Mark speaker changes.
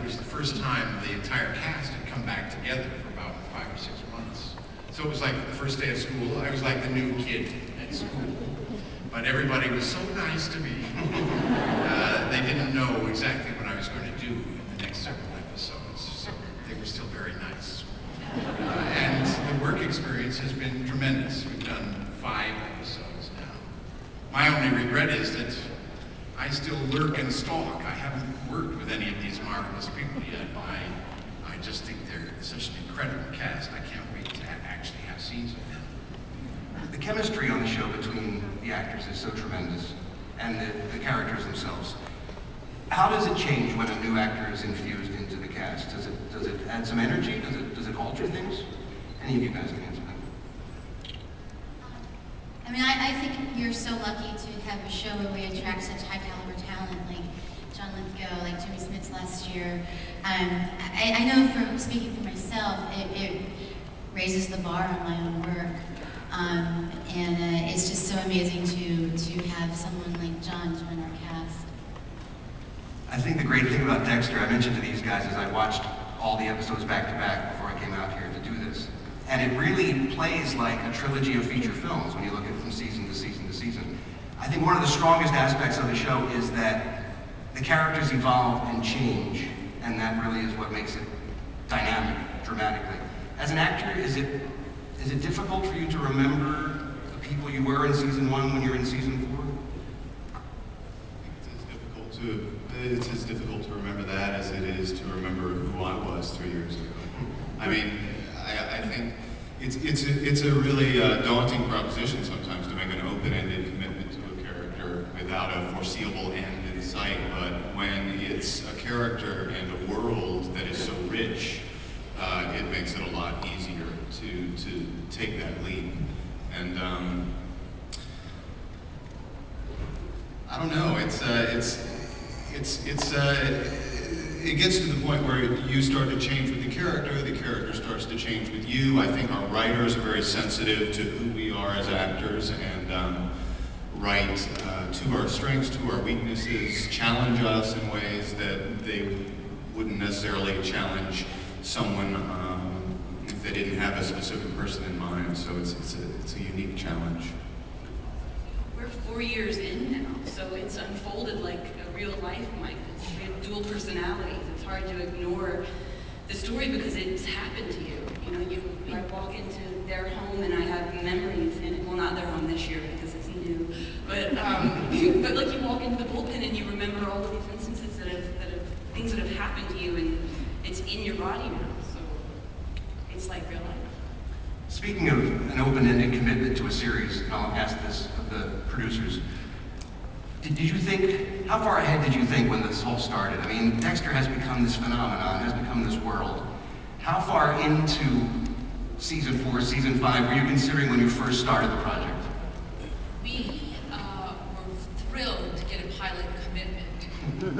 Speaker 1: was the first time the entire cast had come back together for about 5 or 6 months. So it was like the first day of school. I was like the new kid at school. But everybody was so nice to me. They didn't know exactly what I was going to do in the next several episodes, so they were still very nice. And the work experience has been tremendous. We've done 5 episodes now. My only regret is that I still lurk and stalk. I haven't worked with any of these marvelous people yet. I just think they're such an incredible cast. I can't wait to actually have scenes with them.
Speaker 2: The chemistry on the show between the actors is so tremendous, and the characters themselves. How does it change when a new actor is infused into the cast? Does it add some energy? Does it alter things? Any of you guys can answer that.
Speaker 3: I mean, I think you're so lucky to have a show where we attract such high caliber talent like John Lithgow, like Jimmy Smits last year. I know from speaking for myself, it raises the bar on my own work. And it's just so amazing to have someone like John join our cast.
Speaker 2: I think the great thing about Dexter, I mentioned to these guys, is I watched all the episodes back to back before I came out here to do this. And it really plays like a trilogy of feature films when you look at it from season to season to season. I think one of the strongest aspects of the show is that the characters evolve and change, and that really is what makes it dynamic, dramatically. As an actor, is it difficult for you to remember the people you were in season 1 when you're in season 4?
Speaker 4: It's as difficult to remember that as it is to remember who I was 3 years ago. I mean, I think it's a really daunting proposition sometimes to make an open-ended commitment to a character without a foreseeable end in sight. But when it's a character and a world that is so rich, it makes it a lot easier to take that leap. And I don't know. It gets to the point where you start to change with the character starts to change with you. I think our writers are very sensitive to who we are as actors and write to our strengths, to our weaknesses, challenge us in ways that they wouldn't necessarily challenge someone if they didn't have a specific person in mind. So it's a unique challenge.
Speaker 5: We're 4 years in now, so it's unfolded like a real life might. We have dual personalities. It's hard to ignore the story because it's happened to you. You know, I walk into their home and I have memories in it. Well, not their home this year because it's new, but but like you walk into the bullpen and you remember all of these instances that have things that have happened to you, and it's in your body now. So it's like real life.
Speaker 2: Speaking of an open-ended commitment to a series, and I'll ask this of the producers, did you think, how far ahead did you think when this whole started? I mean, Dexter has become this phenomenon, has become this world. How far into season 4, season 5 were you considering when you first started the project?
Speaker 6: We were thrilled to get a pilot commitment.